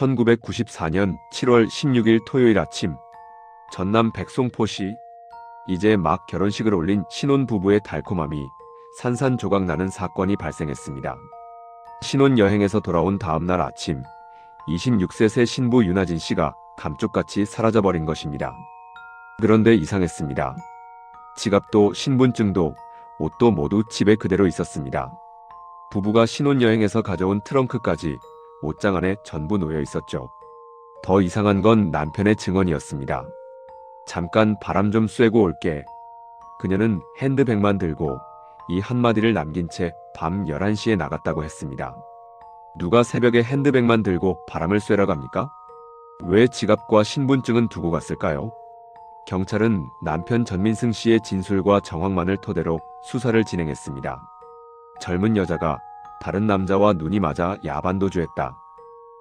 1994년 7월 16일 토요일 아침, 전남 백송포시 이제 막 결혼식을 올린 신혼부부의 달콤함이 산산조각나는 사건이 발생했습니다. 신혼여행에서 돌아온 다음날 아침, 26세 새 신부 윤아진 씨가 감쪽같이 사라져버린 것입니다. 그런데 이상했습니다. 지갑도 신분증도 옷도 모두 집에 그대로 있었습니다. 부부가 신혼여행에서 가져온 트렁크까지 옷장 안에 전부 놓여 있었죠. 더 이상한 건 남편의 증언이었습니다. 잠깐 바람 좀 쐬고 올게. 그녀는 핸드백만 들고 이 한마디를 남긴 채 밤 11시에 나갔다고 했습니다. 누가 새벽에 핸드백만 들고 바람을 쐬러 갑니까? 왜 지갑과 신분증은 두고 갔을까요? 경찰은 남편 전민승 씨의 진술과 정황만을 토대로 수사를 진행했습니다. 젊은 여자가 다른 남자와 눈이 맞아 야반도주했다.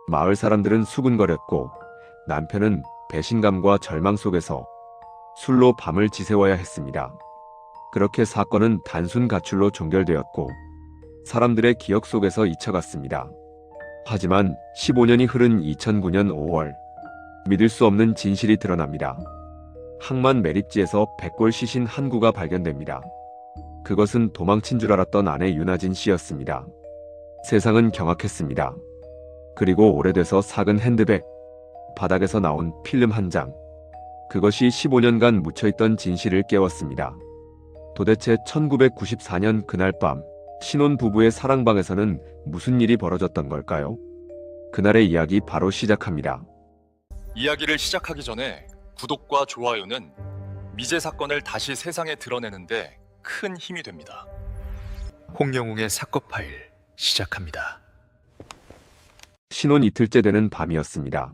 마을 사람들은 수군거렸고 남편은 배신감과 절망 속에서 술로 밤을 지새워야 했습니다. 그렇게 사건은 단순 가출로 종결되었고 사람들의 기억 속에서 잊혀갔습니다. 하지만 15년이 흐른 2009년 5월, 믿을 수 없는 진실이 드러납니다. 항만 매립지에서 백골 시신 한 구가 발견됩니다. 그것은 도망친 줄 알았던 아내 윤아진 씨였습니다. 세상은 경악했습니다. 그리고 오래돼서 삭은 핸드백, 바닥에서 나온 필름 한 장, 그것이 15년간 묻혀있던 진실을 깨웠습니다. 도대체 1994년 그날 밤, 신혼부부의 사랑방에서는 무슨 일이 벌어졌던 걸까요? 그날의 이야기 바로 시작합니다. 이야기를 시작하기 전에 구독과 좋아요는 미제 사건을 다시 세상에 드러내는데 큰 힘이 됩니다. 홍영웅의 사건 파일 시작합니다. 신혼 이틀째 되는 밤이었습니다.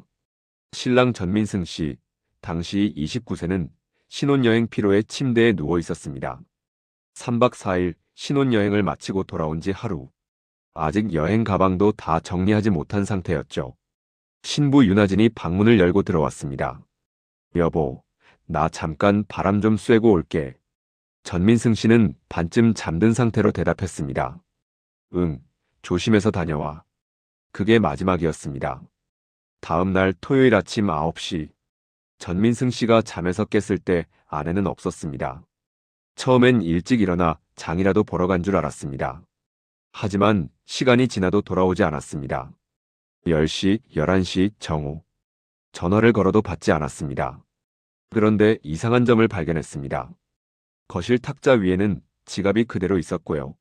신랑 전민승 씨, 당시 29세는 신혼여행 피로에 침대에 누워 있었습니다. 3박 4일 신혼여행을 마치고 돌아온 지 하루. 아직 여행 가방도 다 정리하지 못한 상태였죠. 신부 윤아진이 방문을 열고 들어왔습니다. 여보, 나 잠깐 바람 좀 쐬고 올게. 전민승 씨는 반쯤 잠든 상태로 대답했습니다. 응, 조심해서 다녀와. 그게 마지막이었습니다. 다음 날 토요일 아침 9시, 전민승 씨가 잠에서 깼을 때 아내는 없었습니다. 처음엔 일찍 일어나 장이라도 보러 간 줄 알았습니다. 하지만 시간이 지나도 돌아오지 않았습니다. 10시, 11시, 정오. 전화를 걸어도 받지 않았습니다. 그런데 이상한 점을 발견했습니다. 거실 탁자 위에는 지갑이 그대로 있었고요.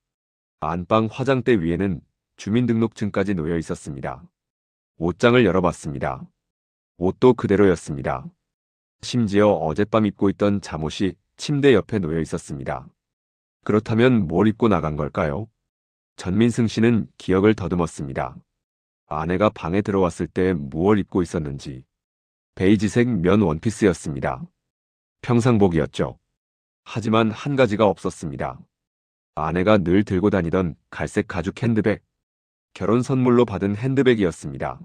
안방 화장대 위에는 주민등록증까지 놓여 있었습니다. 옷장을 열어봤습니다. 옷도 그대로였습니다. 심지어 어젯밤 입고 있던 잠옷이 침대 옆에 놓여 있었습니다. 그렇다면 뭘 입고 나간 걸까요? 전민승 씨는 기억을 더듬었습니다. 아내가 방에 들어왔을 때 무엇을 입고 있었는지. 베이지색 면 원피스였습니다. 평상복이었죠. 하지만 한 가지가 없었습니다. 아내가 늘 들고 다니던 갈색 가죽 핸드백. 결혼 선물로 받은 핸드백이었습니다.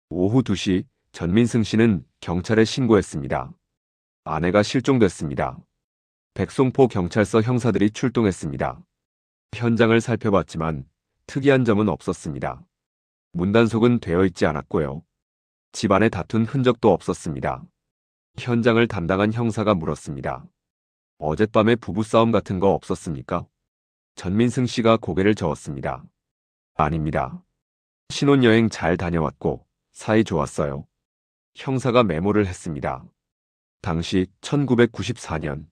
오후 2시 전민승 씨는 경찰에 신고했습니다. 아내가 실종됐습니다. 백송포 경찰서 형사들이 출동했습니다. 현장을 살펴봤지만 특이한 점은 없었습니다. 문단속은 되어 있지 않았고요. 집안에 다툰 흔적도 없었습니다. 현장을 담당한 형사가 물었습니다. 어젯밤에 부부싸움 같은 거 없었습니까? 전민승 씨가 고개를 저었습니다. 아닙니다. 신혼여행 잘 다녀왔고 사이 좋았어요. 형사가 메모를 했습니다. 당시 1994년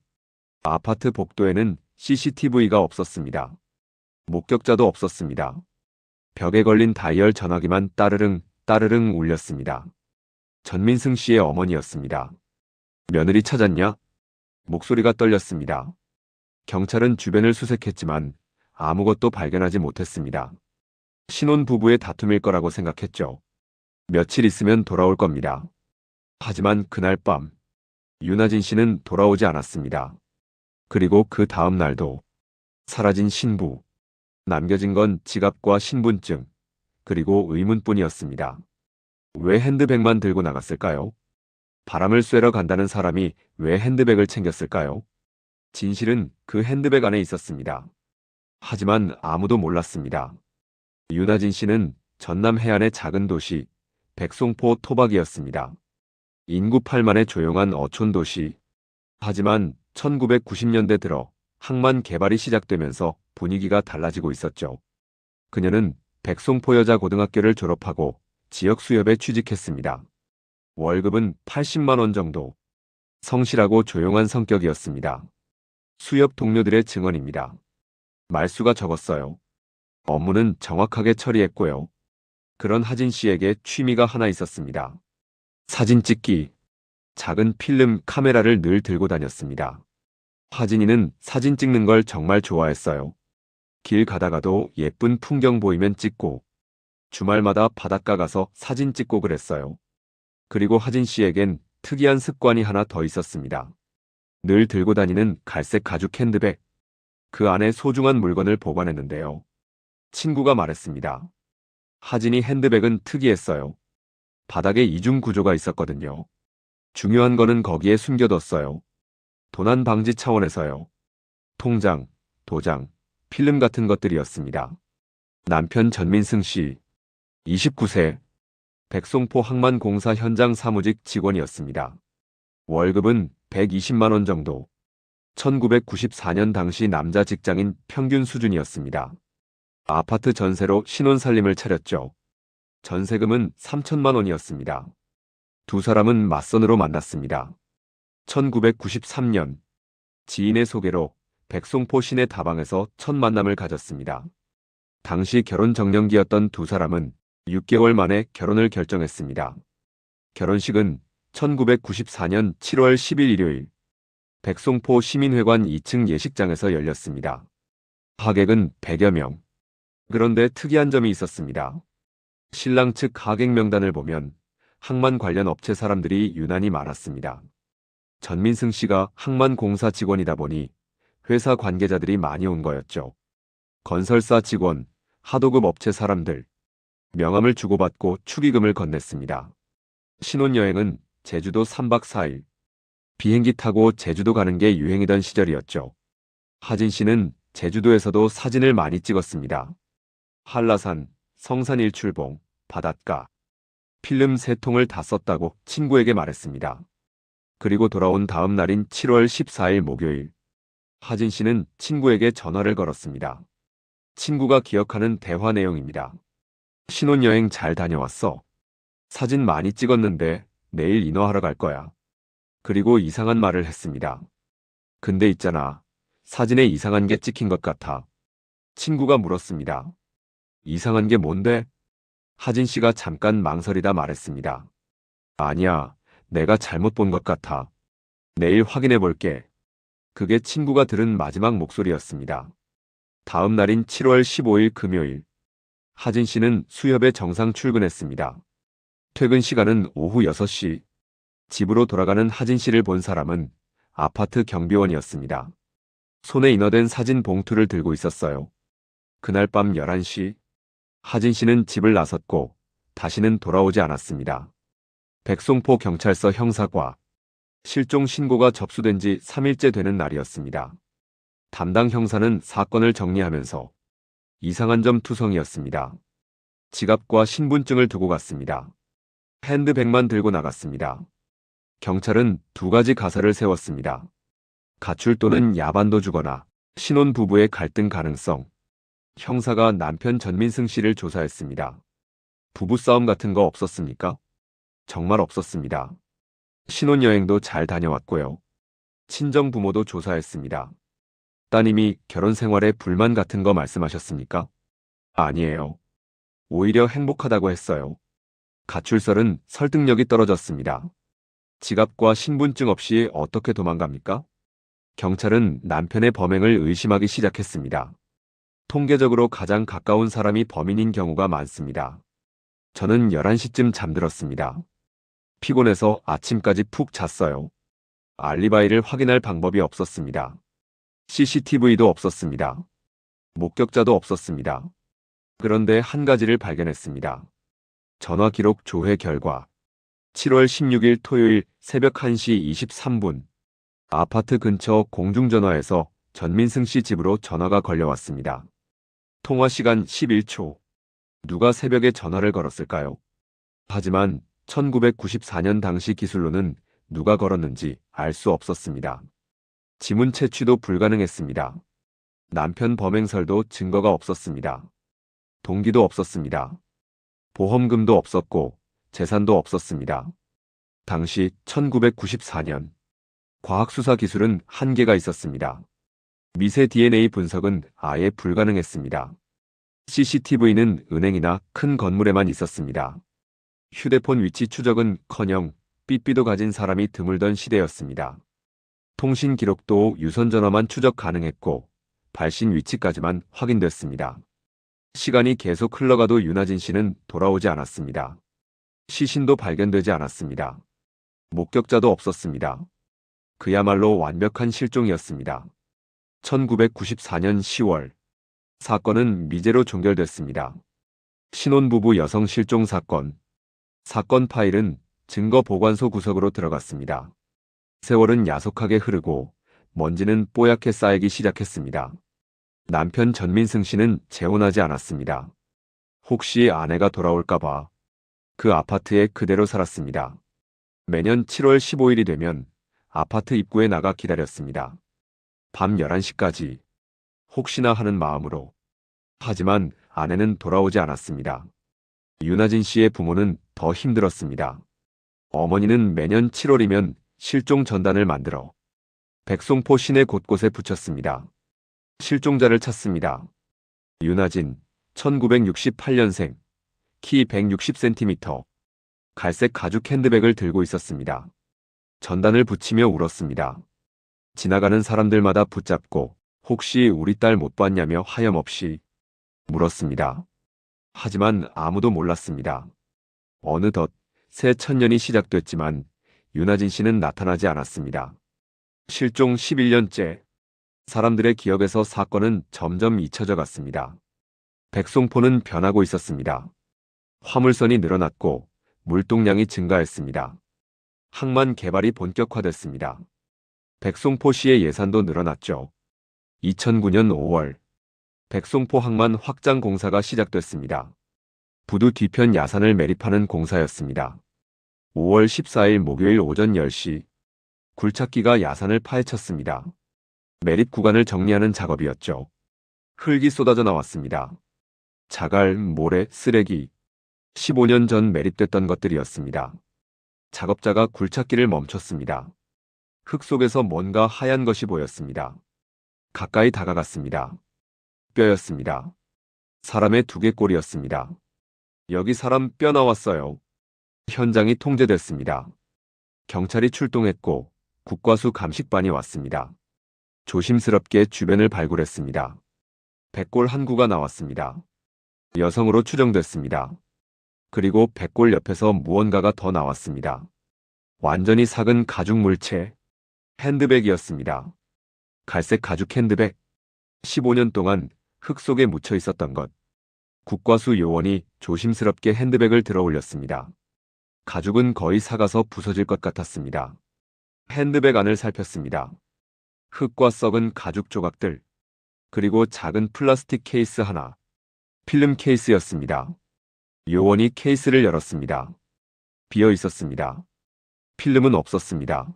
아파트 복도에는 CCTV가 없었습니다. 목격자도 없었습니다. 벽에 걸린 다이얼 전화기만 따르릉 따르릉 울렸습니다. 전민승 씨의 어머니였습니다. 며느리 찾았냐? 목소리가 떨렸습니다. 경찰은 주변을 수색했지만 아무것도 발견하지 못했습니다. 신혼부부의 다툼일 거라고 생각했죠. 며칠 있으면 돌아올 겁니다. 하지만 그날 밤, 윤아진 씨는 돌아오지 않았습니다. 그리고 그 다음 날도 사라진 신부. 남겨진 건 지갑과 신분증, 그리고 의문뿐이었습니다. 왜 핸드백만 들고 나갔을까요? 바람을 쐬러 간다는 사람이 왜 핸드백을 챙겼을까요? 진실은 그 핸드백 안에 있었습니다. 하지만 아무도 몰랐습니다. 윤아진 씨는 전남 해안의 작은 도시 백송포 토박이였습니다. 인구 8만의 조용한 어촌 도시. 하지만 1990년대 들어 항만 개발이 시작되면서 분위기가 달라지고 있었죠. 그녀는 백송포 여자고등학교를 졸업하고 지역 수협에 취직했습니다. 월급은 80만 원 정도. 성실하고 조용한 성격이었습니다. 수협 동료들의 증언입니다. 말수가 적었어요. 업무는 정확하게 처리했고요. 그런 하진 씨에게 취미가 하나 있었습니다. 사진 찍기. 작은 필름 카메라를 늘 들고 다녔습니다. 하진이는 사진 찍는 걸 정말 좋아했어요. 길 가다가도 예쁜 풍경 보이면 찍고, 주말마다 바닷가 가서 사진 찍고 그랬어요. 그리고 하진 씨에겐 특이한 습관이 하나 더 있었습니다. 늘 들고 다니는 갈색 가죽 핸드백. 그 안에 소중한 물건을 보관했는데요. 친구가 말했습니다. 하진이 핸드백은 특이했어요. 바닥에 이중 구조가 있었거든요. 중요한 거는 거기에 숨겨뒀어요. 도난 방지 차원에서요. 통장, 도장, 필름 같은 것들이었습니다. 남편 전민승 씨, 29세, 백송포 항만공사 현장 사무직 직원이었습니다. 월급은 120만 원 정도. 1994년 당시 남자 직장인 평균 수준이었습니다. 아파트 전세로 신혼살림을 차렸죠. 전세금은 3천만 원이었습니다. 두 사람은 맞선으로 만났습니다. 1993년 지인의 소개로 백송포 시내 다방에서 첫 만남을 가졌습니다. 당시 결혼 정년기였던 두 사람은 6개월 만에 결혼을 결정했습니다. 결혼식은 1994년 7월 10일 일요일 백송포 시민회관 2층 예식장에서 열렸습니다. 하객은 100여 명. 그런데 특이한 점이 있었습니다. 신랑 측 하객 명단을 보면 항만 관련 업체 사람들이 유난히 많았습니다. 전민승 씨가 항만공사 직원이다 보니 회사 관계자들이 많이 온 거였죠. 건설사 직원, 하도급 업체 사람들, 명함을 주고받고 축의금을 건넸습니다. 신혼여행은 제주도 3박 4일. 비행기 타고 제주도 가는 게 유행이던 시절이었죠. 하진 씨는 제주도에서도 사진을 많이 찍었습니다. 한라산, 성산 일출봉, 바닷가. 필름 3통을 다 썼다고 친구에게 말했습니다. 그리고 돌아온 다음 날인 7월 14일 목요일. 하진 씨는 친구에게 전화를 걸었습니다. 친구가 기억하는 대화 내용입니다. 신혼여행 잘 다녀왔어. 사진 많이 찍었는데 내일 인화하러 갈 거야. 그리고 이상한 말을 했습니다. 근데 있잖아. 사진에 이상한 게 찍힌 것 같아. 친구가 물었습니다. 이상한 게 뭔데? 하진 씨가 잠깐 망설이다 말했습니다. 아니야, 내가 잘못 본 것 같아. 내일 확인해 볼게. 그게 친구가 들은 마지막 목소리였습니다. 다음 날인 7월 15일 금요일. 하진 씨는 수협에 정상 출근했습니다. 퇴근 시간은 오후 6시. 집으로 돌아가는 하진 씨를 본 사람은 아파트 경비원이었습니다. 손에 인화된 사진 봉투를 들고 있었어요. 그날 밤 11시. 하진 씨는 집을 나섰고 다시는 돌아오지 않았습니다. 백송포 경찰서 형사과. 실종 신고가 접수된 지 3일째 되는 날이었습니다. 담당 형사는 사건을 정리하면서 이상한 점 투성이었습니다. 지갑과 신분증을 두고 갔습니다. 핸드백만 들고 나갔습니다. 경찰은 2가지 가설을 세웠습니다. 가출 또는 야반도 주거나 신혼부부의 갈등 가능성. 형사가 남편 전민승 씨를 조사했습니다. 부부싸움 같은 거 없었습니까? 정말 없었습니다. 신혼여행도 잘 다녀왔고요. 친정 부모도 조사했습니다. 따님이 결혼 생활에 불만 같은 거 말씀하셨습니까? 아니에요. 오히려 행복하다고 했어요. 가출설은 설득력이 떨어졌습니다. 지갑과 신분증 없이 어떻게 도망갑니까? 경찰은 남편의 범행을 의심하기 시작했습니다. 통계적으로 가장 가까운 사람이 범인인 경우가 많습니다. 저는 11시쯤 잠들었습니다. 피곤해서 아침까지 푹 잤어요. 알리바이를 확인할 방법이 없었습니다. CCTV도 없었습니다. 목격자도 없었습니다. 그런데 한 가지를 발견했습니다. 전화 기록 조회 결과 7월 16일 토요일 새벽 1시 23분 아파트 근처 공중전화에서 전민승 씨 집으로 전화가 걸려왔습니다. 통화 시간 11초. 누가 새벽에 전화를 걸었을까요? 하지만 1994년 당시 기술로는 누가 걸었는지 알 수 없었습니다. 지문 채취도 불가능했습니다. 남편 범행설도 증거가 없었습니다. 동기도 없었습니다. 보험금도 없었고 재산도 없었습니다. 당시 1994년 과학수사 기술은 한계가 있었습니다. 미세 DNA 분석은 아예 불가능했습니다. CCTV는 은행이나 큰 건물에만 있었습니다. 휴대폰 위치 추적은커녕 삐삐도 가진 사람이 드물던 시대였습니다. 통신 기록도 유선전화만 추적 가능했고 발신 위치까지만 확인됐습니다. 시간이 계속 흘러가도 윤아진 씨는 돌아오지 않았습니다. 시신도 발견되지 않았습니다. 목격자도 없었습니다. 그야말로 완벽한 실종이었습니다. 1994년 10월 사건은 미제로 종결됐습니다. 신혼부부 여성 실종 사건. 사건 파일은 증거보관소 구석으로 들어갔습니다. 세월은 야속하게 흐르고 먼지는 뽀얗게 쌓이기 시작했습니다. 남편 전민승 씨는 재혼하지 않았습니다. 혹시 아내가 돌아올까봐 그 아파트에 그대로 살았습니다. 매년 7월 15일이 되면 아파트 입구에 나가 기다렸습니다. 밤 11시까지 혹시나 하는 마음으로. 하지만 아내는 돌아오지 않았습니다. 윤아진 씨의 부모는 더 힘들었습니다. 어머니는 매년 7월이면 실종 전단을 만들어 백송포 시내 곳곳에 붙였습니다. 실종자를 찾습니다. 윤아진, 1968년생, 키 160cm, 갈색 가죽 핸드백을 들고 있었습니다. 전단을 붙이며 울었습니다. 지나가는 사람들마다 붙잡고 혹시 우리 딸 못 봤냐며 하염없이 물었습니다. 하지만 아무도 몰랐습니다. 어느덧 새 천년이 시작됐지만 윤아진 씨는 나타나지 않았습니다. 실종 11년째. 사람들의 기억에서 사건은 점점 잊혀져 갔습니다. 백송포는 변하고 있었습니다. 화물선이 늘어났고 물동량이 증가했습니다. 항만 개발이 본격화됐습니다. 백송포시의 예산도 늘어났죠. 2009년 5월 백송포 항만 확장 공사가 시작됐습니다. 부두 뒤편 야산을 매립하는 공사였습니다. 5월 14일 목요일 오전 10시 굴착기가 야산을 파헤쳤습니다. 매립 구간을 정리하는 작업이었죠. 흙이 쏟아져 나왔습니다. 자갈, 모래, 쓰레기. 15년 전 매립됐던 것들이었습니다. 작업자가 굴착기를 멈췄습니다. 흙 속에서 뭔가 하얀 것이 보였습니다. 가까이 다가갔습니다. 뼈였습니다. 사람의 두개골이었습니다. 여기 사람 뼈 나왔어요. 현장이 통제됐습니다. 경찰이 출동했고 국과수 감식반이 왔습니다. 조심스럽게 주변을 발굴했습니다. 백골 한 구가 나왔습니다. 여성으로 추정됐습니다. 그리고 백골 옆에서 무언가가 더 나왔습니다. 완전히 삭은 가죽 물체. 핸드백이었습니다. 갈색 가죽 핸드백. 15년 동안 흙 속에 묻혀 있었던 것. 국과수 요원이 조심스럽게 핸드백을 들어 올렸습니다. 가죽은 거의 삭아서 부서질 것 같았습니다. 핸드백 안을 살폈습니다. 흙과 썩은 가죽 조각들, 그리고 작은 플라스틱 케이스 하나. 필름 케이스였습니다. 요원이 케이스를 열었습니다. 비어 있었습니다. 필름은 없었습니다.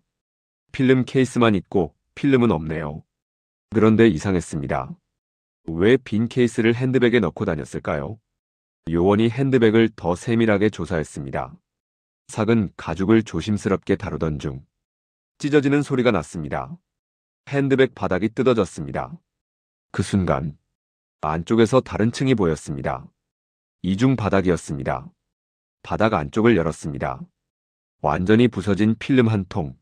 필름 케이스만 있고 필름은 없네요. 그런데 이상했습니다. 왜 빈 케이스를 핸드백에 넣고 다녔을까요? 요원이 핸드백을 더 세밀하게 조사했습니다. 삭은 가죽을 조심스럽게 다루던 중 찢어지는 소리가 났습니다. 핸드백 바닥이 뜯어졌습니다. 그 순간 안쪽에서 다른 층이 보였습니다. 이중 바닥이었습니다. 바닥 안쪽을 열었습니다. 완전히 부서진 필름 한 통.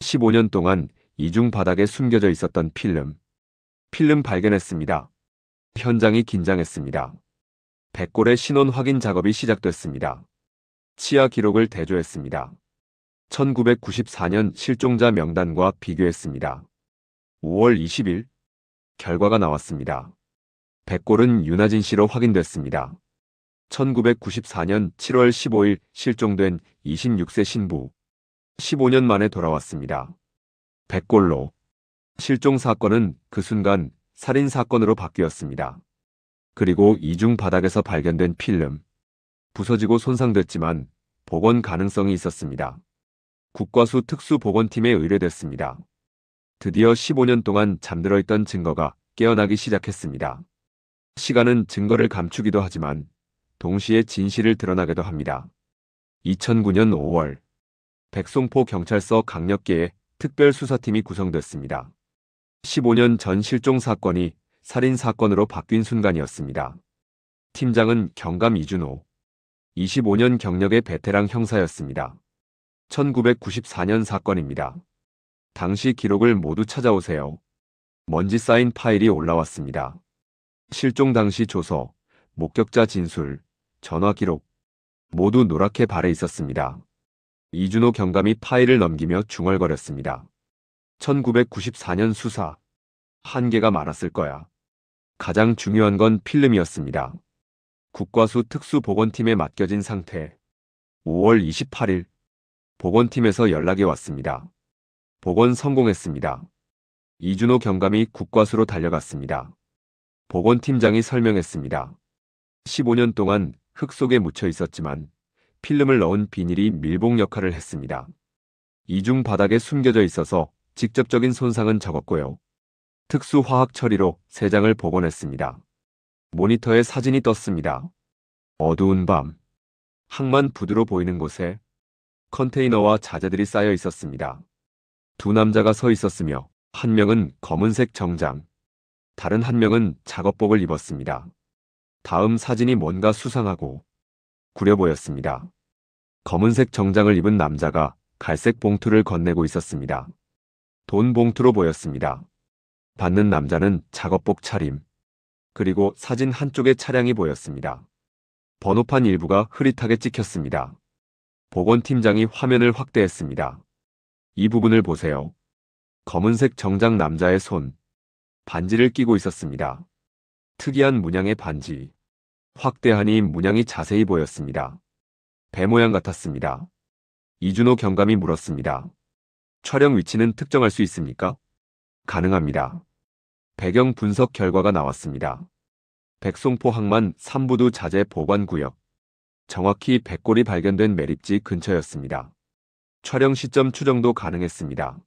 15년 동안 이중 바닥에 숨겨져 있었던 필름. 필름 발견했습니다. 현장이 긴장했습니다. 백골의 신원 확인 작업이 시작됐습니다. 치아 기록을 대조했습니다. 1994년 실종자 명단과 비교했습니다. 5월 20일 결과가 나왔습니다. 백골은 윤아진 씨로 확인됐습니다. 1994년 7월 15일 실종된 26세 신부. 15년 만에 돌아왔습니다. 백골로. 실종 사건은 그 순간 살인 사건으로 바뀌었습니다. 그리고 이중 바닥에서 발견된 필름. 부서지고 손상됐지만 복원 가능성이 있었습니다. 국과수 특수복원팀에 의뢰됐습니다. 드디어 15년 동안 잠들어 있던 증거가 깨어나기 시작했습니다. 시간은 증거를 감추기도 하지만 동시에 진실을 드러나기도 합니다. 2009년 5월, 백송포 경찰서 강력계의 특별수사팀이 구성됐습니다. 15년 전 실종 사건이 살인 사건으로 바뀐 순간이었습니다. 팀장은 경감 이준호, 25년 경력의 베테랑 형사였습니다. 1994년 사건입니다. 당시 기록을 모두 찾아오세요. 먼지 쌓인 파일이 올라왔습니다. 실종 당시 조서, 목격자 진술, 전화 기록, 모두 노랗게 발해 있었습니다. 이준호 경감이 파일을 넘기며 중얼거렸습니다. 1994년 수사. 한계가 많았을 거야. 가장 중요한 건 필름이었습니다. 국과수 특수복원팀에 맡겨진 상태. 5월 28일, 복원팀에서 연락이 왔습니다. 복원 성공했습니다. 이준호 경감이 국과수로 달려갔습니다. 복원팀장이 설명했습니다. 15년 동안 흙 속에 묻혀 있었지만 필름을 넣은 비닐이 밀봉 역할을 했습니다. 이중 바닥에 숨겨져 있어서 직접적인 손상은 적었고요. 특수 화학 처리로 3장을 복원했습니다. 모니터에 사진이 떴습니다. 어두운 밤, 항만 부두로 보이는 곳에 컨테이너와 자재들이 쌓여 있었습니다. 두 남자가 서 있었으며 한 명은 검은색 정장, 다른 한 명은 작업복을 입었습니다. 다음 사진이 뭔가 수상하고 구려 보였습니다. 검은색 정장을 입은 남자가 갈색 봉투를 건네고 있었습니다. 돈 봉투로 보였습니다. 받는 남자는 작업복 차림, 그리고 사진 한쪽에 차량이 보였습니다. 번호판 일부가 흐릿하게 찍혔습니다. 복원팀장이 화면을 확대했습니다. 이 부분을 보세요. 검은색 정장 남자의 손, 반지를 끼고 있었습니다. 특이한 문양의 반지. 확대하니 문양이 자세히 보였습니다. 배 모양 같았습니다. 이준호 경감이 물었습니다. 촬영 위치는 특정할 수 있습니까? 가능합니다. 배경 분석 결과가 나왔습니다. 백송포 항만 3부두 자재 보관구역. 정확히 백골이 발견된 매립지 근처였습니다. 촬영 시점 추정도 가능했습니다.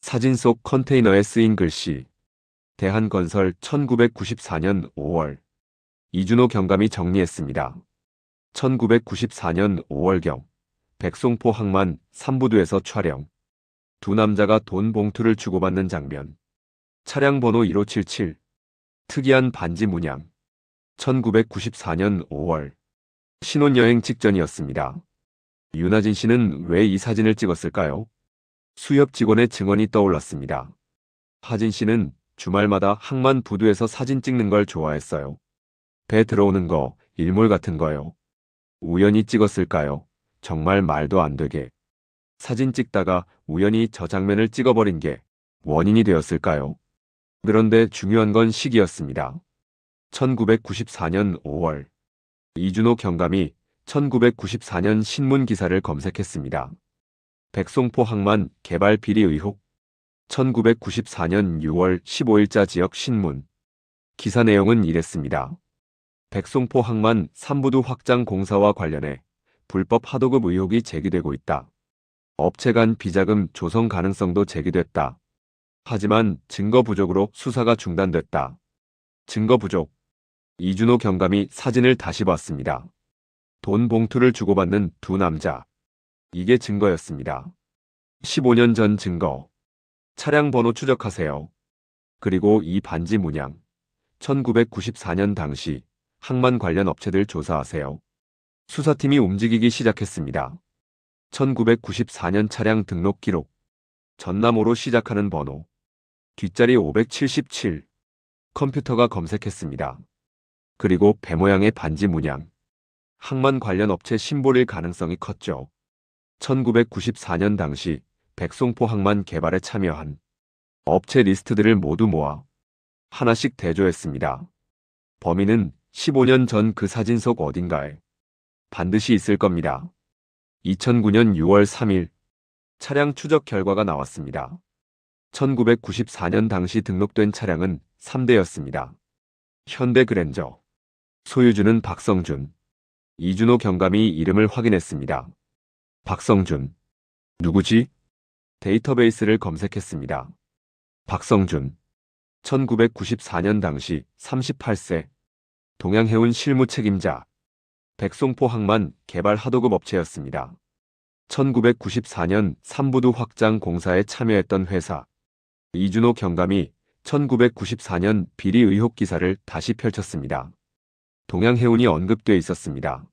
사진 속 컨테이너에 쓰인 글씨. 대한건설 1994년 5월. 이준호 경감이 정리했습니다. 1994년 5월경 백송포 항만 3부두에서 촬영. 두 남자가 돈 봉투를 주고받는 장면. 차량 번호 1577. 특이한 반지 문양. 1994년 5월. 신혼여행 직전이었습니다. 윤하진 씨는 왜 이 사진을 찍었을까요? 수협 직원의 증언이 떠올랐습니다. 하진 씨는 주말마다 항만 부두에서 사진 찍는 걸 좋아했어요. 배 들어오는 거, 일몰 같은 거요. 우연히 찍었을까요? 정말 말도 안 되게. 사진 찍다가 우연히 저 장면을 찍어버린 게 원인이 되었을까요? 그런데 중요한 건 시기였습니다. 1994년 5월. 이준호 경감이 1994년 신문 기사를 검색했습니다. 백송포 항만 개발 비리 의혹. 1994년 6월 15일자 지역 신문. 기사 내용은 이랬습니다. 백송포 항만 3부두 확장 공사와 관련해 불법 하도급 의혹이 제기되고 있다. 업체 간 비자금 조성 가능성도 제기됐다. 하지만 증거 부족으로 수사가 중단됐다. 증거 부족. 이준호 경감이 사진을 다시 봤습니다. 돈 봉투를 주고받는 두 남자. 이게 증거였습니다. 15년 전 증거. 차량 번호 추적하세요. 그리고 이 반지 문양. 1994년 당시 항만 관련 업체들 조사하세요. 수사팀이 움직이기 시작했습니다. 1994년 차량 등록 기록. 전남호로 시작하는 번호. 뒷자리 577. 컴퓨터가 검색했습니다. 그리고 배 모양의 반지 문양. 항만 관련 업체 심볼일 가능성이 컸죠. 1994년 당시 백송포 항만 개발에 참여한 업체 리스트들을 모두 모아 하나씩 대조했습니다. 범인은 15년 전 그 사진 속 어딘가에 반드시 있을 겁니다. 2009년 6월 3일 차량 추적 결과가 나왔습니다. 1994년 당시 등록된 차량은 3대였습니다. 현대 그랜저. 소유주는 박성준. 이준호 경감이 이름을 확인했습니다. 박성준. 누구지? 데이터베이스를 검색했습니다. 박성준. 1994년 당시 38세. 동양해운 실무 책임자. 백송포 항만 개발 하도급 업체였습니다. 1994년 삼부두 확장 공사에 참여했던 회사. 이준호 경감이 1994년 비리 의혹 기사를 다시 펼쳤습니다. 동양해운이 언급돼 있었습니다.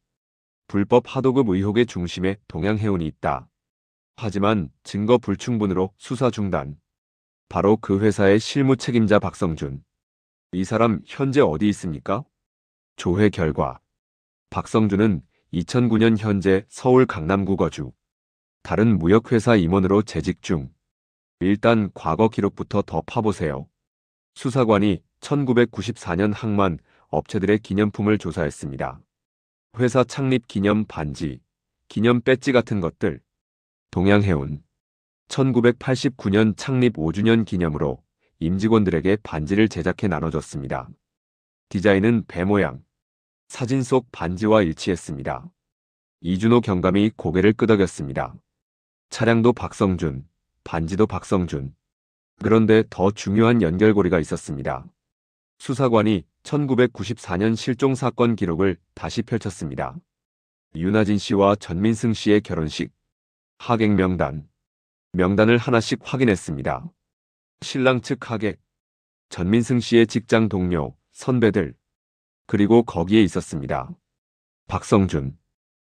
불법 하도급 의혹의 중심에 동양해운이 있다. 하지만 증거 불충분으로 수사 중단. 바로 그 회사의 실무 책임자 박성준. 이 사람 현재 어디 있습니까? 조회 결과. 박성준은 2009년 현재 서울 강남구 거주. 다른 무역회사 임원으로 재직 중. 일단 과거 기록부터 더 파보세요. 수사관이 1994년 항만 업체들의 기념품을 조사했습니다. 회사 창립 기념 반지, 기념 배지 같은 것들. 동양해운. 1989년 창립 5주년 기념으로 임직원들에게 반지를 제작해 나눠줬습니다. 디자인은 배 모양. 사진 속 반지와 일치했습니다. 이준호 경감이 고개를 끄덕였습니다. 차량도 박성준, 반지도 박성준. 그런데 더 중요한 연결고리가 있었습니다. 수사관이 1994년 실종 사건 기록을 다시 펼쳤습니다. 윤하진 씨와 전민승 씨의 결혼식. 하객 명단. 명단을 하나씩 확인했습니다. 신랑 측 하객, 전민승 씨의 직장 동료, 선배들. 그리고 거기에 있었습니다. 박성준.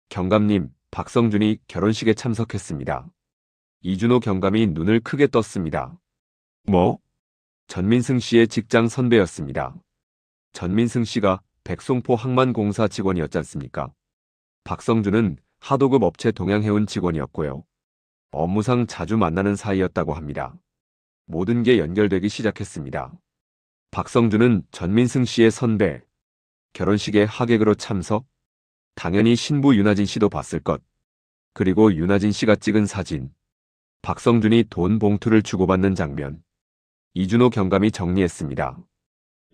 경감님, 박성준이 결혼식에 참석했습니다. 이준호 경감이 눈을 크게 떴습니다. 뭐? 전민승 씨의 직장 선배였습니다. 전민승 씨가 백송포 항만공사 직원이었지 않습니까? 박성준은 하도급 업체 동양해운 직원이었고요. 업무상 자주 만나는 사이였다고 합니다. 모든 게 연결되기 시작했습니다. 박성준은 전민승 씨의 선배, 결혼식에 하객으로 참석, 당연히 신부 윤하진 씨도 봤을 것. 그리고 윤하진 씨가 찍은 사진. 박성준이 돈 봉투를 주고받는 장면. 이준호 경감이 정리했습니다.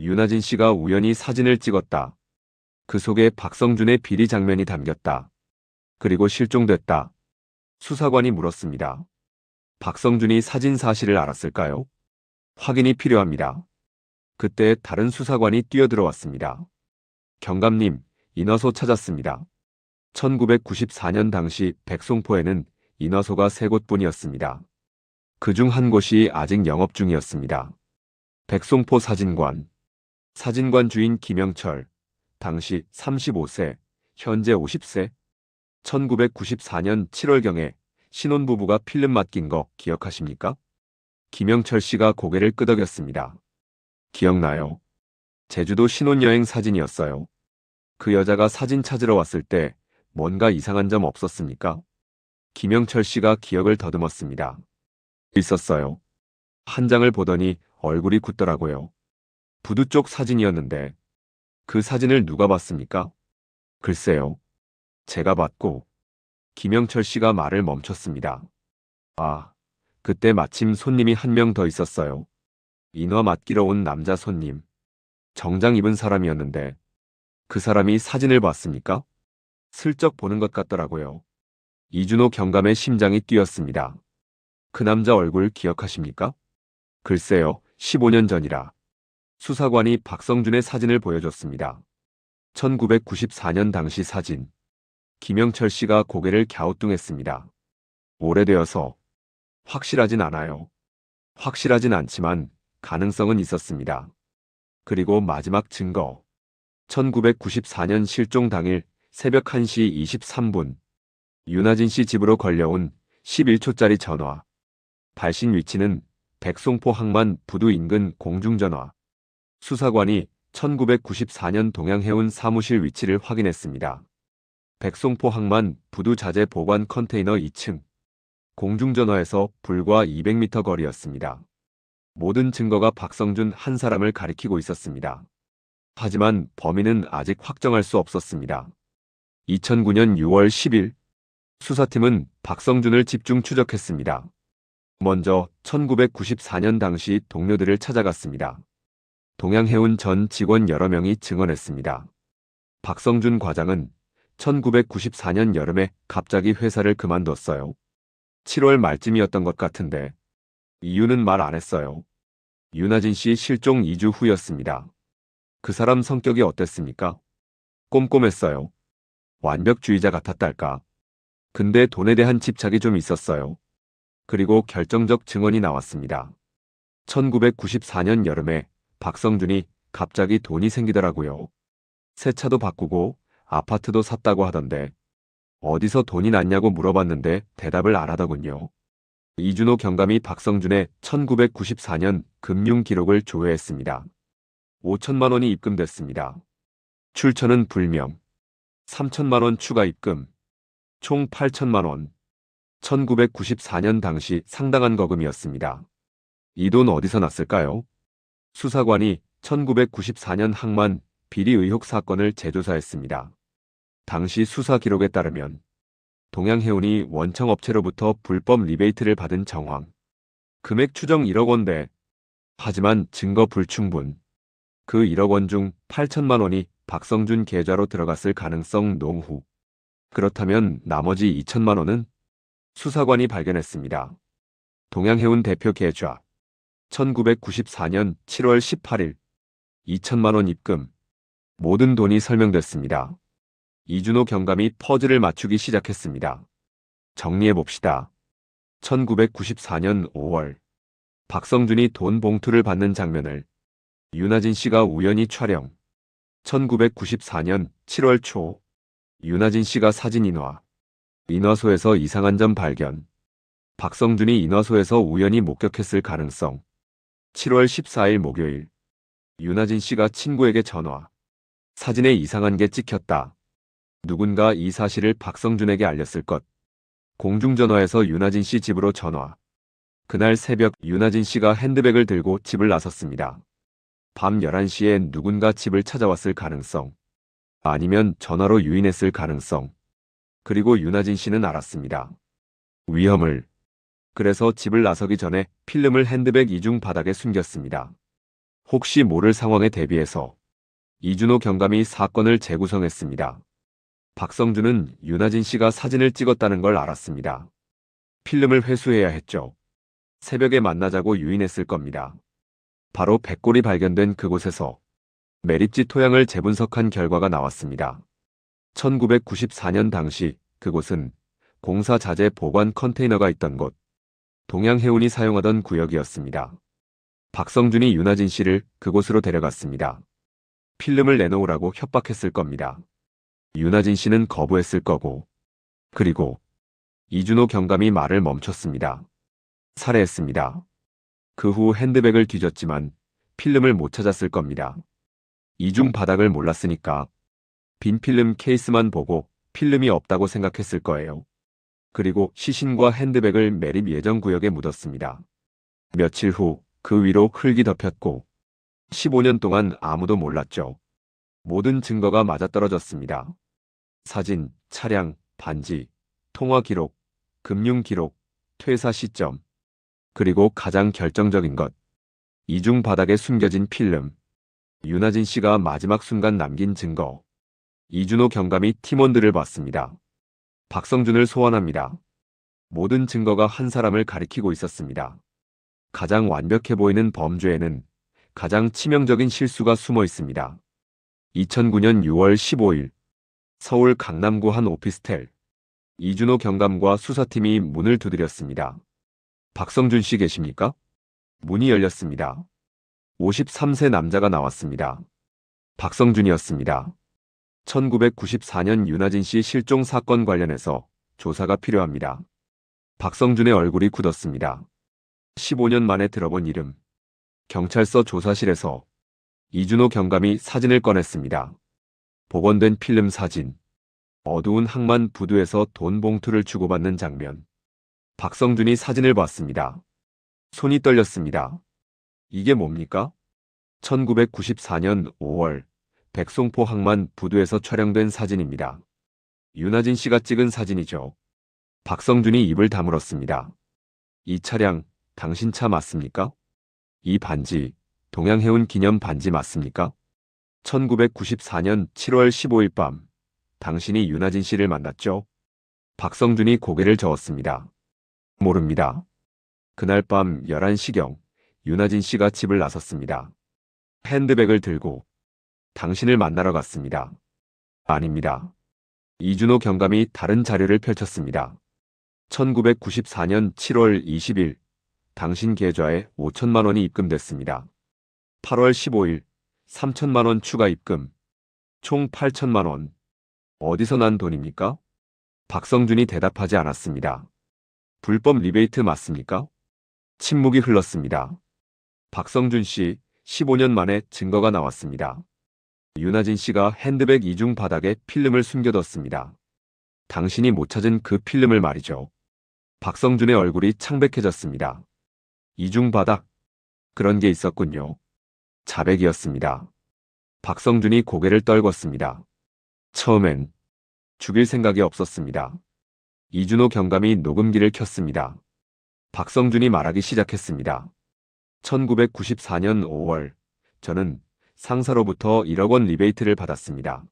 윤하진 씨가 우연히 사진을 찍었다. 그 속에 박성준의 비리 장면이 담겼다. 그리고 실종됐다. 수사관이 물었습니다. 박성준이 사진 사실을 알았을까요? 확인이 필요합니다. 그때 다른 수사관이 뛰어들어왔습니다. 경감님, 인화소 찾았습니다. 1994년 당시 백송포에는 인화소가 3곳뿐이었습니다. 그중 한 곳이 아직 영업 중이었습니다. 백송포 사진관. 사진관 주인 김영철. 당시 35세, 현재 50세. 1994년 7월경에 신혼부부가 필름 맡긴 거 기억하십니까? 김영철 씨가 고개를 끄덕였습니다. 기억나요. 제주도 신혼여행 사진이었어요. 그 여자가 사진 찾으러 왔을 때 뭔가 이상한 점 없었습니까? 김영철 씨가 기억을 더듬었습니다. 있었어요. 한 장을 보더니 얼굴이 굳더라고요. 부두 쪽 사진이었는데 그 사진을 누가 봤습니까? 글쎄요. 제가 봤고. 김영철 씨가 말을 멈췄습니다. 아, 그때 마침 손님이 한 명 더 있었어요. 인화 맡기러 온 남자 손님. 정장 입은 사람이었는데 그 사람이 사진을 봤습니까? 슬쩍 보는 것 같더라고요. 이준호 경감의 심장이 뛰었습니다. 그 남자 얼굴 기억하십니까? 글쎄요, 15년 전이라. 수사관이 박성준의 사진을 보여줬습니다. 1994년 당시 사진. 김영철 씨가 고개를 갸우뚱했습니다. 오래되어서 확실하진 않아요. 확실하진 않지만 가능성은 있었습니다. 그리고 마지막 증거. 1994년 실종 당일 새벽 1시 23분. 윤하진 씨 집으로 걸려온 11초짜리 전화. 발신 위치는 백송포 항만 부두 인근 공중전화. 수사관이 1994년 동양해운 사무실 위치를 확인했습니다. 백송포 항만 부두 자재 보관 컨테이너 2층. 공중전화에서 불과 200m 거리였습니다. 모든 증거가 박성준 한 사람을 가리키고 있었습니다. 하지만 범인은 아직 확정할 수 없었습니다. 2009년 6월 10일 수사팀은 박성준을 집중 추적했습니다. 먼저 1994년 당시 동료들을 찾아갔습니다. 동양해운 전 직원 여러 명이 증언했습니다. 박성준 과장은 1994년 여름에 갑자기 회사를 그만뒀어요. 7월 말쯤이었던 것 같은데 이유는 말 안 했어요. 윤아진 씨 실종 2주 후였습니다. 그 사람 성격이 어땠습니까? 꼼꼼했어요. 완벽주의자 같았달까? 근데 돈에 대한 집착이 좀 있었어요. 그리고 결정적 증언이 나왔습니다. 1994년 여름에 박성준이 갑자기 돈이 생기더라고요. 새 차도 바꾸고 아파트도 샀다고 하던데 어디서 돈이 났냐고 물어봤는데 대답을 안 하더군요. 이준호 경감이 박성준의 1994년 금융 기록을 조회했습니다. 5천만 원이 입금됐습니다. 출처는 불명. 3천만 원 추가 입금. 총 8천만 원. 1994년 당시 상당한 거금이었습니다. 이 돈 어디서 났을까요? 수사관이 1994년 항만 비리 의혹 사건을 재조사했습니다. 당시 수사 기록에 따르면 동양해운이 원청업체로부터 불법 리베이트를 받은 정황. 금액 추정 1억 원대. 하지만 증거 불충분. 그 1억 원 중 8천만 원이 박성준 계좌로 들어갔을 가능성 농후. 그렇다면 나머지 2천만 원은? 수사관이 발견했습니다. 동양해운 대표 계좌. 1994년 7월 18일. 2천만 원 입금. 모든 돈이 설명됐습니다. 이준호 경감이 퍼즐을 맞추기 시작했습니다. 정리해봅시다. 1994년 5월. 박성준이 돈 봉투를 받는 장면을 윤아진 씨가 우연히 촬영. 1994년 7월 초. 윤아진 씨가 사진 인화. 인화소에서 이상한 점 발견. 박성준이 인화소에서 우연히 목격했을 가능성. 7월 14일 목요일. 윤아진 씨가 친구에게 전화. 사진에 이상한 게 찍혔다. 누군가 이 사실을 박성준에게 알렸을 것. 공중전화에서 윤아진 씨 집으로 전화. 그날 새벽 윤아진 씨가 핸드백을 들고 집을 나섰습니다. 밤 11시에 누군가 집을 찾아왔을 가능성. 아니면 전화로 유인했을 가능성. 그리고 윤아진 씨는 알았습니다. 위험을. 그래서 집을 나서기 전에 필름을 핸드백 이중 바닥에 숨겼습니다. 혹시 모를 상황에 대비해서 이준호 경감이 사건을 재구성했습니다. 박성준은 윤아진 씨가 사진을 찍었다는 걸 알았습니다. 필름을 회수해야 했죠. 새벽에 만나자고 유인했을 겁니다. 바로 백골이 발견된 그곳에서 매립지 토양을 재분석한 결과가 나왔습니다. 1994년 당시 그곳은 공사 자재 보관 컨테이너가 있던 곳, 동양해운이 사용하던 구역이었습니다. 박성준이 윤아진 씨를 그곳으로 데려갔습니다. 필름을 내놓으라고 협박했을 겁니다. 윤아진 씨는 거부했을 거고, 그리고 이준호 경감이 말을 멈췄습니다. 살해했습니다. 그 후 핸드백을 뒤졌지만 필름을 못 찾았을 겁니다. 이중 바닥을 몰랐으니까 빈 필름 케이스만 보고 필름이 없다고 생각했을 거예요. 그리고 시신과 핸드백을 매립 예정 구역에 묻었습니다. 며칠 후 그 위로 흙이 덮였고 15년 동안 아무도 몰랐죠. 모든 증거가 맞아떨어졌습니다. 사진, 차량, 반지, 통화 기록, 금융 기록, 퇴사 시점. 그리고 가장 결정적인 것. 이중 바닥에 숨겨진 필름. 윤아진 씨가 마지막 순간 남긴 증거. 이준호 경감이 팀원들을 봤습니다. 박성준을 소환합니다. 모든 증거가 한 사람을 가리키고 있었습니다. 가장 완벽해 보이는 범죄에는 가장 치명적인 실수가 숨어 있습니다. 2009년 6월 15일 서울 강남구 한 오피스텔. 이준호 경감과 수사팀이 문을 두드렸습니다. 박성준 씨 계십니까? 문이 열렸습니다. 53세 남자가 나왔습니다. 박성준이었습니다. 1994년 윤아진 씨 실종 사건 관련해서 조사가 필요합니다. 박성준의 얼굴이 굳었습니다. 15년 만에 들어본 이름. 경찰서 조사실에서 이준호 경감이 사진을 꺼냈습니다. 복원된 필름 사진. 어두운 항만 부두에서 돈 봉투를 주고받는 장면. 박성준이 사진을 봤습니다. 손이 떨렸습니다. 이게 뭡니까? 1994년 5월 백송포 항만 부두에서 촬영된 사진입니다. 윤아진 씨가 찍은 사진이죠. 박성준이 입을 다물었습니다. 이 차량 당신 차 맞습니까? 이 반지 동양해운 기념 반지 맞습니까? 1994년 7월 15일 밤 당신이 윤아진 씨를 만났죠? 박성준이 고개를 저었습니다. 모릅니다. 그날 밤 11시경 윤아진 씨가 집을 나섰습니다. 핸드백을 들고 당신을 만나러 갔습니다. 아닙니다. 이준호 경감이 다른 자료를 펼쳤습니다. 1994년 7월 20일 당신 계좌에 5천만 원이 입금됐습니다. 8월 15일 3천만 원 추가 입금. 총 8천만 원. 어디서 난 돈입니까? 박성준이 대답하지 않았습니다. 불법 리베이트 맞습니까? 침묵이 흘렀습니다. 박성준 씨, 15년 만에 증거가 나왔습니다. 윤아진 씨가 핸드백 이중 바닥에 필름을 숨겨뒀습니다. 당신이 못 찾은 그 필름을 말이죠. 박성준의 얼굴이 창백해졌습니다. 이중 바닥? 그런 게 있었군요. 자백이었습니다. 박성준이 고개를 떨궜습니다. 처음엔 죽일 생각이 없었습니다. 이준호 경감이 녹음기를 켰습니다. 박성준이 말하기 시작했습니다. 1994년 5월 저는 상사로부터 1억 원 리베이트를 받았습니다.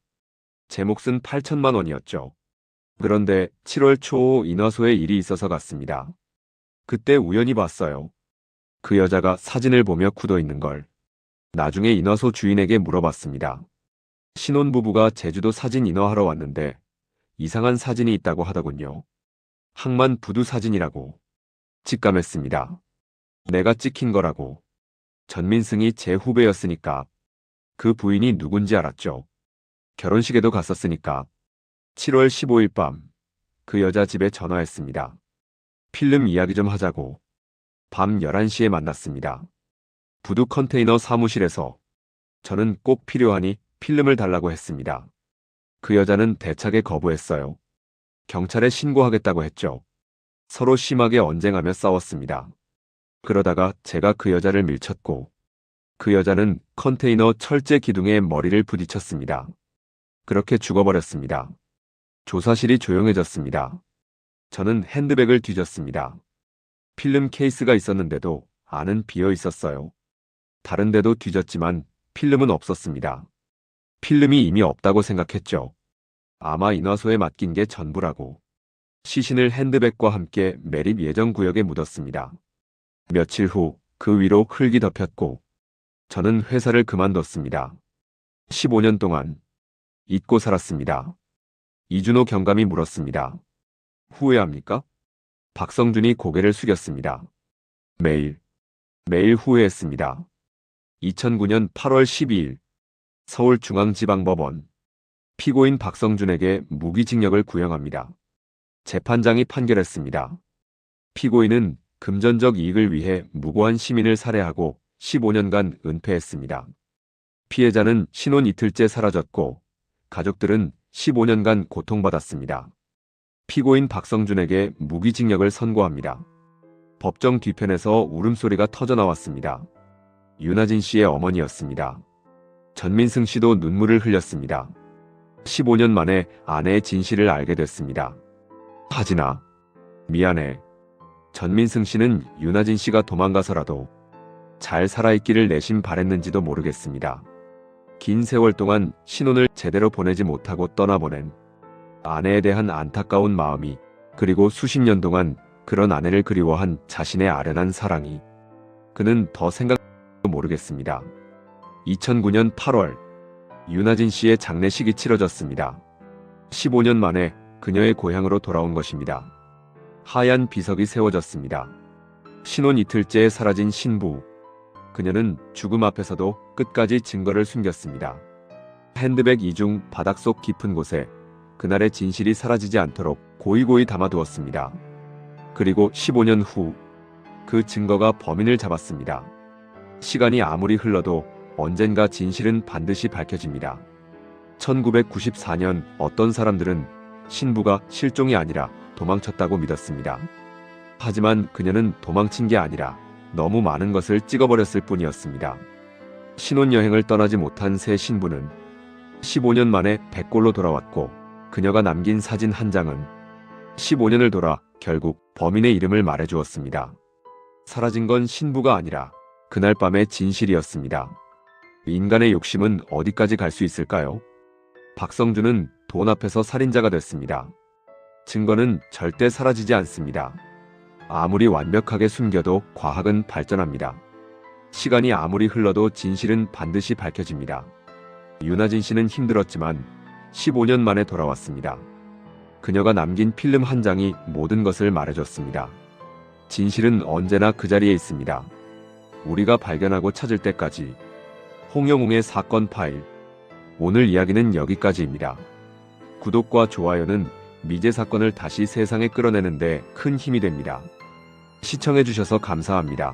제 몫은 8천만 원이었죠. 그런데 7월 초 인화소에 일이 있어서 갔습니다. 그때 우연히 봤어요. 그 여자가 사진을 보며 굳어 있는 걸. 나중에 인화소 주인에게 물어봤습니다. 신혼부부가 제주도 사진 인화하러 왔는데 이상한 사진이 있다고 하더군요. 항만 부두 사진이라고. 직감했습니다. 내가 찍힌 거라고. 전민승이 제 후배였으니까. 그 부인이 누군지 알았죠. 결혼식에도 갔었으니까. 7월 15일 밤 그 여자 집에 전화했습니다. 필름 이야기 좀 하자고. 밤 11시에 만났습니다. 부두 컨테이너 사무실에서. 저는 꼭 필요하니 필름을 달라고 했습니다. 그 여자는 대차게 거부했어요. 경찰에 신고하겠다고 했죠. 서로 심하게 언쟁하며 싸웠습니다. 그러다가 제가 그 여자를 밀쳤고 그 여자는 컨테이너 철제 기둥에 머리를 부딪혔습니다. 그렇게 죽어버렸습니다. 조사실이 조용해졌습니다. 저는 핸드백을 뒤졌습니다. 필름 케이스가 있었는데도 안은 비어 있었어요. 다른 데도 뒤졌지만 필름은 없었습니다. 필름이 이미 없다고 생각했죠. 아마 인화소에 맡긴 게 전부라고. 시신을 핸드백과 함께 매립 예정 구역에 묻었습니다. 며칠 후 그 위로 흙이 덮였고 저는 회사를 그만뒀습니다. 15년 동안 잊고 살았습니다. 이준호 경감이 물었습니다. 후회합니까? 박성준이 고개를 숙였습니다. 매일 후회했습니다. 2009년 8월 12일 서울중앙지방법원 피고인 박성준에게 무기징역을 구형합니다. 재판장이 판결했습니다. 피고인은 금전적 이익을 위해 무고한 시민을 살해하고 15년간 은폐했습니다. 피해자는 신혼 이틀째 사라졌고 가족들은 15년간 고통받았습니다. 피고인 박성준에게 무기징역을 선고합니다. 법정 뒤편에서 울음소리가 터져나왔습니다. 윤아진 씨의 어머니였습니다. 전민승 씨도 눈물을 흘렸습니다. 15년 만에 아내의 진실을 알게 됐습니다. 하진아, 미안해. 전민승 씨는 윤아진 씨가 도망가서라도 잘 살아있기를 내심 바랬는지도 모르겠습니다. 긴 세월 동안 신혼을 제대로 보내지 못하고 떠나보낸 아내에 대한 안타까운 마음이, 그리고 수십 년 동안 그런 아내를 그리워한 자신의 아련한 사랑이, 그는 더 생각도 모르겠습니다. 2009년 8월 윤아진 씨의 장례식이 치러졌습니다. 15년 만에 그녀의 고향으로 돌아온 것입니다. 하얀 비석이 세워졌습니다. 신혼 이틀째에 사라진 신부. 그녀는 죽음 앞에서도 끝까지 증거를 숨겼습니다. 핸드백 이중 바닥 속 깊은 곳에 그날의 진실이 사라지지 않도록 고이고이 담아두었습니다. 그리고 15년 후 그 증거가 범인을 잡았습니다. 시간이 아무리 흘러도 언젠가 진실은 반드시 밝혀집니다. 1994년 어떤 사람들은 신부가 실종이 아니라 도망쳤다고 믿었습니다. 하지만 그녀는 도망친 게 아니라 너무 많은 것을 찍어버렸을 뿐이었습니다. 신혼여행을 떠나지 못한 새 신부는 15년 만에 백골로 돌아왔고, 그녀가 남긴 사진 한 장은 15년을 돌아 결국 범인의 이름을 말해주었습니다. 사라진 건 신부가 아니라 그날 밤의 진실이었습니다. 인간의 욕심은 어디까지 갈 수 있을까요? 박성준은 돈 앞에서 살인자가 됐습니다. 증거는 절대 사라지지 않습니다. 아무리 완벽하게 숨겨도 과학은 발전합니다. 시간이 아무리 흘러도 진실은 반드시 밝혀집니다. 윤하진 씨는 힘들었지만 15년 만에 돌아왔습니다. 그녀가 남긴 필름 한 장이 모든 것을 말해줬습니다. 진실은 언제나 그 자리에 있습니다. 우리가 발견하고 찾을 때까지. 홍영웅의 사건 파일. 오늘 이야기는 여기까지입니다. 구독과 좋아요는 미제 사건을 다시 세상에 끌어내는데 큰 힘이 됩니다. 시청해주셔서 감사합니다.